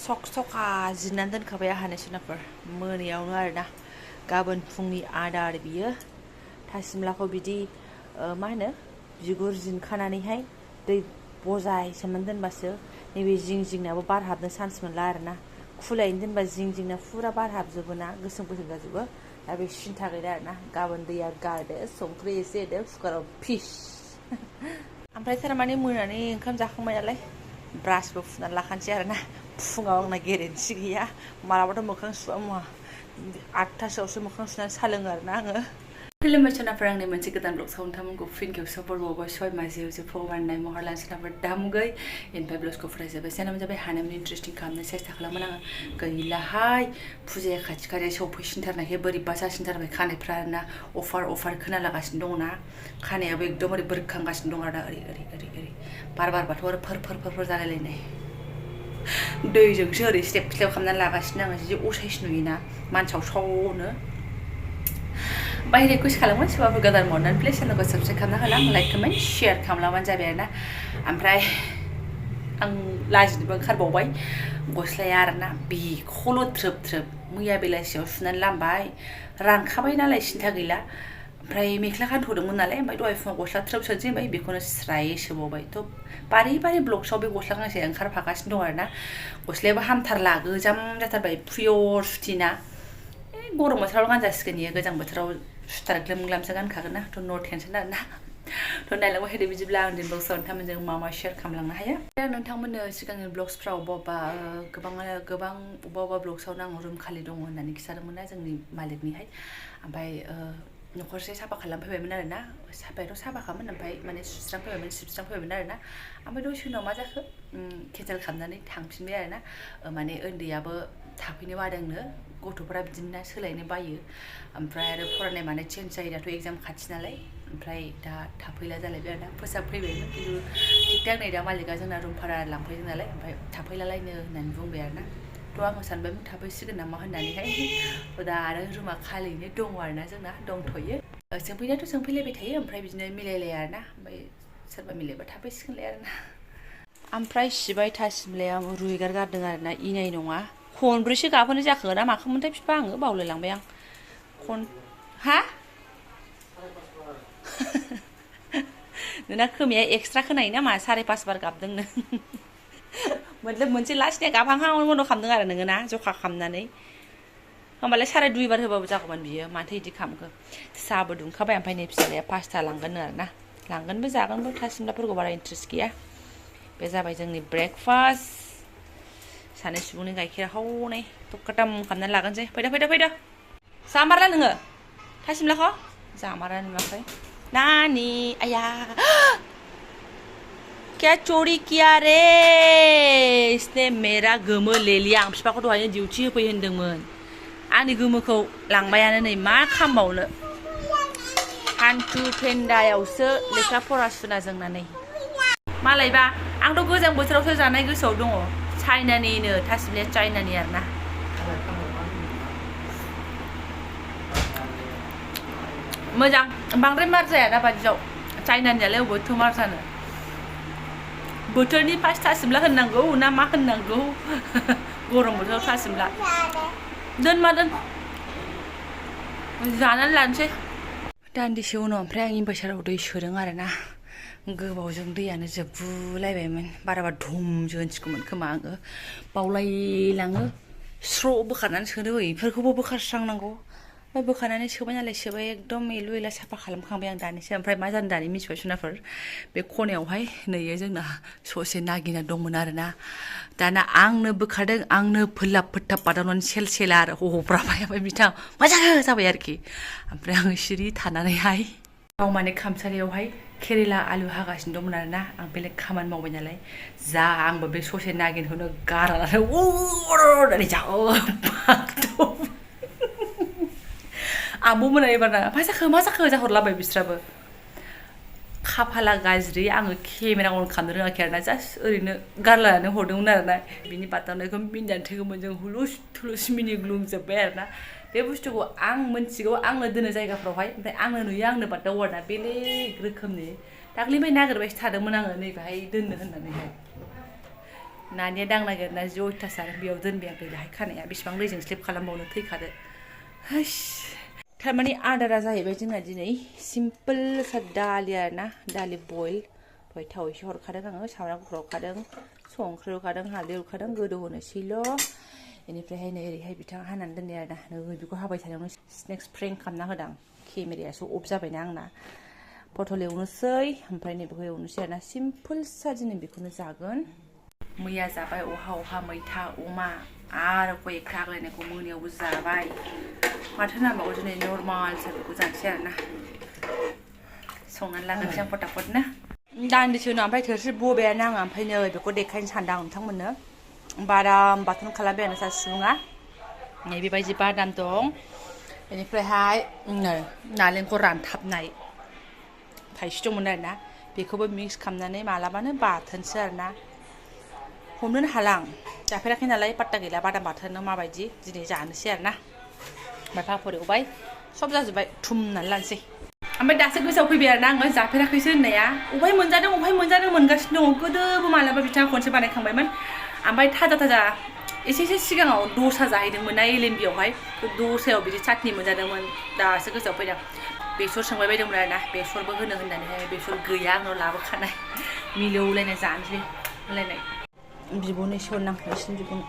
सखा जिरनानै दोनखाबाय आंहा नेसनाफोर मोनायावनो आरोना गाबोन फुंनि आदार बियो थासिमलाखौ बिदि मा होनो बिगुर जिनखानानैहाय दै बजाय सोमनानै दोनबासो नैबे जिं जिंनाबो बार हाबनो चान्स मोनला आरोना खुलायैनो दोनबा जिं जिंना फुरा बार हाबजोबोना गोसोम गोसोम जाजोबो दा बे सिन्था गैला आरोना गाबोन दैया गारदो संख्रि एसे होदो कुकाराव फिस ओमफ्राय थारमाने मोनानि ओंखाम जाखांबाय नालाय ब्रासबो फुनानै लाखानोसै आरोना फुङाव आंना गेरेन्थि गैया मालाबाथ' मोखां सुवा मुवा 8टासोआवसो मोखां सुनानै सा लोङो आरोना आङो खुलुमबाय सोनाफोर आंनि मोनसे गोदान ब्लग सावनोंथांमोनखौ फिन खेबसेयाव बरबावबाय सय माजियाव जे फगवाननाय महरलान सोनाफोर दामुगै इनफाय ब्लगखौ फरायजोब्बाय सेनाम जाबाय हानायमानि इन्ट्रेस्टिं खालामनो सेस्था खालामोन आङो गैलाहाय फुजाया खाथि खाथि सौफैसिनथारनायखाय बोरैबा जासिनथारबाय खानायफ्रा आरोना अफार खोनालागासिनो दङना खानायाबो एकदम ओरै बोरखांगासिनो दं आरोना ओरै बार बारबाथ' आरो फोर जालायलायनाय दैजोंसो ओरै स्टेप खालामनानै लागासिनो आङो जि असाइस नुयोना मानसाव सावनो बाहेर रिकुवेस्ट खालामो सोरबाफोर गोदान मरनानै प्लिज चेनेलखौ साबस्क्राइब खालामना होला लाइक कमेन्ट शेयार खालामलाबानो जाबाय आरोना ओमफ्राय आं लाजिनोबो ओंखारबावबाय गस्लाया आरोना बेखौल' थ्रोब मैया बेलासियाव सुनानै लामबाय रानखाबाय नालाय सिन्था गैला ओमफ्राय मेख्ला गानथ'दोंमोन नालाय ओमफ्राय दहाय फुङाव गस्ला थ्रोब सोनोसै ओमफ्राय बेखौनो स्रायै सोबावबाय थ' बारे ब्लगसआव बे गस्ला गांसे ओंखारफागासिनो दं आरोना गस्लायाबो हामथारला गोजाम जाथारबाय पियर सुथिना गरम बोथोराव गानजासिगोन इयो गोजां बोथोराव सुथार ग्लोम ग्लामसो गानखागोन ना थ' नो टेनसन आरोना थ' नायलांबाय थादो बिदिब्ला आं दिनै ब्लगसाव नोंथांमोनजों मा शेयार खालामलांनो हायो दा नोंथांमोननो सिगांनि ब्लग्सफ्राव गोबां अबेबा ब्लग्सआवनो आं रुम खालि दङ होननानै खिथादोंमोन ना जोंनि मालिकनिहाय ओमफ्राय न'खरसे साफा खालामफैबायमोन आरोना साफायाथ' साफाखामोन ओमफ्राय माने सिबस्रांफैबायमोन आरोना ओमफ्राय दसे उनाव मा जाखो केन्सेल खालामनानै थांफिनबाय आरोना माने उन्दैयाबो थाफैनो बादोंनो गथ'फोरा बिदिनो सोलायनो बायो ओमफ्राय आरो फरायनाय माने चेन्ज जायो दाथ' एग्जाम खाथि नालाय ओमफ्राय दा थाफैला जालायबाय आरोना फोसाबफैबायमोन खिन्थु थिग नै दा मालिकआ जोंना रुम भारा लांफैदों नालाय ओमफ्राय थाफैलालायनो होननानै बुंबाय आरोना थ' आङो सानबायमोन थाफैसिगोन नामा होननानैहाय दा आरो रुमा खालियैनो दङ आरोना जोंना दंथ'यो सोंफैनायाथ' सोंफैलायबाय थायो ओमफ्राय बिदिनो मिलायलाया आरोना ओमफ्राय सोरबा मिलायबा थाफैसिगोनलाय आरोना ओमफ्राय सिबाय थासिमलाया रुइगार गारदों आरोना इनाय नङा खनब्रैसो गाबहोनाय जाखो ना माखोमोनथाय बिफा आङो बावलायलांबाय आं हा नोंना खोमाया एक्सट्रा खोनायो नामा 5.5 बार गाबदोंनो मतलब मोनसे लास्टनिया गाबहांहां बन्द' खालामदों आरो नोङो ना जखा खालामनानै होमबालाय 2.5 बार होबाबो जागौमोन बियो माथो इदि खालामखो साहाबो दुंखाबाय ओमफ्राय नै फिसालाया पास्ता लांगोननो आरोना लांगोनबो जागोनबो थासिमलाफोरखौ बारा इन्ट्रेस्ट गैया बे जाबाय जोंनि ब्रेकफास्ट सानै सुबुंनि गाइखेर हावनाय थकाटाम खालामनानै लागोनसै फैदो जामारला नोङो थासिमलाखौ जामारा नुवाखै नानी आया क्या चोरी किया रे इसने मेरा गोमो ले लिया आं बिफाखौ दहायनो डिउटि होफै होनदोंमोन आंनि गोमोखौ लांबायानो नै मा खालामबावनो हान्थु फेन्दायावसो लेखा फरा सुना जोंना नै मालायबा आंथ' गोजां बोथोरावसो जानाय गोसोआव दङ चाइनानिनो थासिमलाया चाइनानि आरोना मोजां बांद्राय मार जाया दा बादियाव चाइनानियालाय अबेथो मार जानो बोथोरनि फार्स्ट थासिमला होननांगौ ना मा होननांगौ गरम बोथोराव थासिमला दोन जानानै लानोसै दान्दिसे उनाव ओमफ्राय आं इनभार्टाराव दै सोदों आरोना गोबावजों दैयानो जोबगुलायबायमोन बाराबा धमसो होनसिगौमोन खोमा आङो बावलायलाङो स्र' बोखारनानै सोनो बेफोरखौबो बोखारस्रांनांगौ ओमफ्राय बोखारनानै सोबाय नालाय सोबाय एकदम एलु एला साफा खालामखांबाय आं दानिसो ओमफ्राय मा जानो दानि मिथिबाय सुनाफोर बे खनायावहाय नैयो जोंना ससे नागिना दंमोन आरोना दाना आंनो बोखारदों आंनो फोलाब फोथाब बादावनानै सेला आरो हब्राबाय ओमफ्य बिथां मा जाबाय आरोखि ओमफ्राय आङो सिरि थानानैहाय गाव माने खामसालियावहाय केरेला आलु हागासिनो दंमोन आरोना आं बेलेग खामानि मावबाय नालाय जा आंबो बे ससे नागिनखौनो गारनानै होननानै जा आंबो मोनायो बारा मा जाखो जाहरलाबाय बिस्राबो खाफाला गाज्रि आङो केमेरा अन खालामनो रोङाखै आरोना जास्ट ओरैनो गारलानानै हरदोंमोन आरोना बिनि बादावनायखौ मिनिनानै थैगौमोन जों हुलुस थुलुस मिनिग्लुंजोब्बाय आरोना बे बुस्थुखौ आं मोनथिगौ आंनो दोनो जायगाफ्रावहाय ओमफ्राय आंनो नुयो आंनो बादावो आरोना बेलेग रोखोमनि दाख्लैनिफ्राय नागिरबायसो थादोंमोन आङो नैबेहाय दोननो होननानैहाय नानिया दांनो नागिरना जि अयथासार बेयाव दोनबाय आं गैलाहाय खानाया बेसेबां दैजों स्लिप खालामबावनो थैखादो हाइस थारमाने आदारा जाहैबाय जोंना दिनै सिम्पोल सा दालि आरोना दालि बयल दहाय थाव एसे हरखादों आङो सामब्राम गुफुर हरखादों संख्रि हरखादों हालदै हरखादों गोदौ होनोसैल' बेनिफ्रायहाय नै ओरैहाय बिथाङा हानानै दोननाय आरोना नै बेखौ हाबाय थानायावनो स्नेक्स फ्रेंक खालामना होदां केमेरायासो अफ जाबायना आंना पटल एवनोसै ओमफ्राय नै बेखौ एवनोसै आरोना सिम्पोल सा दिनै बेखौनो जागोन मैया जाबाय अहा मैथा अमा आरो कयेकथा आग्लायनायखौ मोनायावबो जाबाय माथो नांबावगौ दिनै नर्मालसो बेखौ जानोसै आरोना संनानै लाग्रोनोसै आं फटाफटनो दान्दिसे उनाव ओमफ्राय थोरसि बबायानो आङो ओमफ्राय नै बेखौ देखायनो सानदां नोंथांमोननो बादाम बाथोन खालामबाय आरो सासे सुबुङा नै बेबायदि बादाम दं बेनिफ्रायहाय नै नालेंखर रानथाबनाय थाइसे दंमोन आरोना बेखौबो मिक्स खालामनानै मालाबानो बाथोनसो आरोना हमनोनो हाला आं जाफेराखै नालाय पात्ता गैला बादाम बाथोना माबायदि दिनै जानोसै आरोना ओमफ्राय पापर एवबाय सब जाजोब्बाय थुमनानै लानोसै ओमफ्राय दासो गोसोआव फैबाय आरोना आङो जाफेराखैसो होननाया अबहाय मोनजादों मोनगासिनो दङ गोदोबो मालाबा बिथाङा खनसे बानायखांबायमोन ओमफ्राय थाजा एसे सिगाङाव दसा जाहैदोंमोन ना एलएमबियावहाय दसायाव बिदि चाटनि मोनजादोंमोन दासो गोसोआव फैदों बेसर सोंबाय बायदोंमोन आरोना बेसरबो होनो होननानैहाय बेसर गैया आंनाव लाबोखानाय मिलौलायनाय जानोसै होनलायनाय बिब'नो एसे हरनां नोंसिनि बिब'नो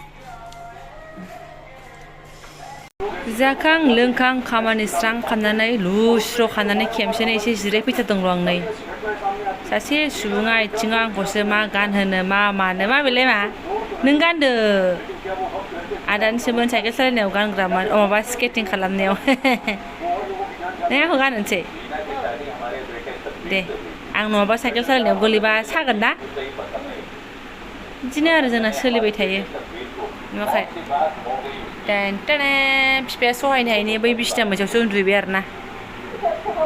जाखां लोंखां खामानि स्रां खालामनानै लुस्र' खानानै खेमसेनो एसे जिरायफैथारदोंल' आं नै सासे सुबुङा आथिङाव आंखौसो मा गानहोनो मा मानो मा बेलाय मा नों गानदो आदानिसोमोन साइकेल सालायनायाव गानग्रामोन माबा स्केटिं खालामनायाव नों आंखौ गानहोनोसै दे आं नङाबा साइकेल सालायनायाव गोलैबा सागोन ना बिदिनो आरो जोंना सोलिबाय थायो नुवाखै बिफाया सहायनो हायैनि बै बिसिना मोनसेयावसो उन्दुहैबाय आरोना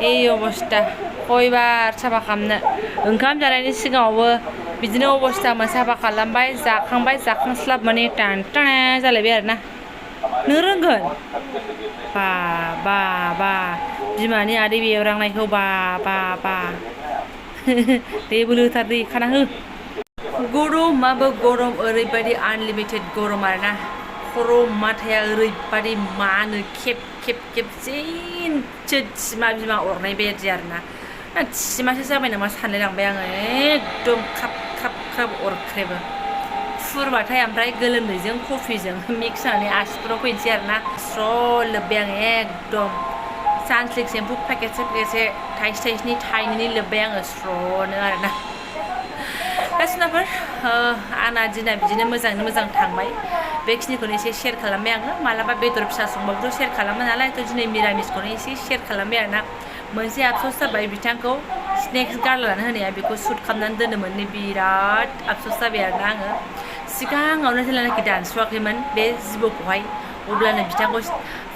ए अबस्था खयबार साफा खालामनो ओंखाम जानायनि सिगाङावबो बिदिनो अबस्थामोन साफा खालामबाय जाखांस्लाब माने टानटाना जालायबाय आरोना नों रोंगोन बा बिमानि आदै बेवरांनायखौ बा दे बोलोथार दै खाना हो गरमाबो गरम ओरैबायदि आनलिमिटेड गरम आरोना खर' माथाया ओरैबायदि मानो खेब जेनसो थिमा बिमा अरनाय बायदि आरोना थिमासो जाबाय नामा सानलायलांबाय आङो एकदम ख्राब अरख्रेबो फुरबाथाय ओमफ्राय गोलोमदैजों कफिजों मिक्स जानानै आसिफोराव फैनोसै आरोना स्र' लोब्बाय आङो एकदम सानस्लिक सेम्पु पेकेटसे थाइसेनि थाइनैनि लोब्बाय आङो स्र'नो आरोना गासिनाफोर आंना दिना बिदिनो मोजाङैनो मोजां थांबाय बेखिनिखौनो एसे शेयार खालामबाय आङो मालाबा बेदर फिसा संबाबोथ' शेयार खालामो नालाय थ' दिनै मिरामिसखौनो एसे शेयार खालामबाय आरोना मोनसे आफस'स जाबाय बिथांखौ स्नेक्स गारलानो होनाया बेखौ सुट खालामनानै दोनोमोन बिराद आफस'स जाबाय आरोना आङो सिगाङावनो जेब्लानाखि दानस'वाखैमोन बे जिबौखौहाय अब्लानो बिथांखौ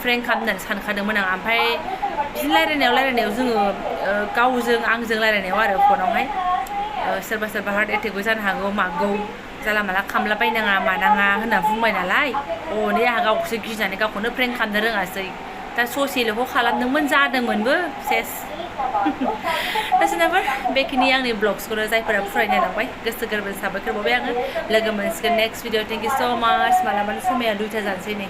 फ्रेंक खालामनानै सानखादोंमोन आं ओमफ्राय बिदिनो रायलायनायाव जोङो गावजों आंजों रायलायनायाव आरो फनावहाय सोरबा हार्ट एटेकबो जानो हागौ मागौ जाला माला खामला बायनाङा मानाङा होनना बुंबाय नालाय नै आंहा गावखौसो गिनानै गावखौनो फ्रेंक खालामनो रोङासै दा ससेल'खौ खालामदोंमोन जादोंमोनबो सेस गासिनाफोर बेखिनि आंनि ब्लग्सखौनो जायफोरा फरायनायलांबाय गोसो गोरबो साबायखर बावबाय आङो लोगो मोनसिगोन नेक्स्ट भिडिअ थेंक इउ स' माच मालाबानो समाया 2टा जानोसै नै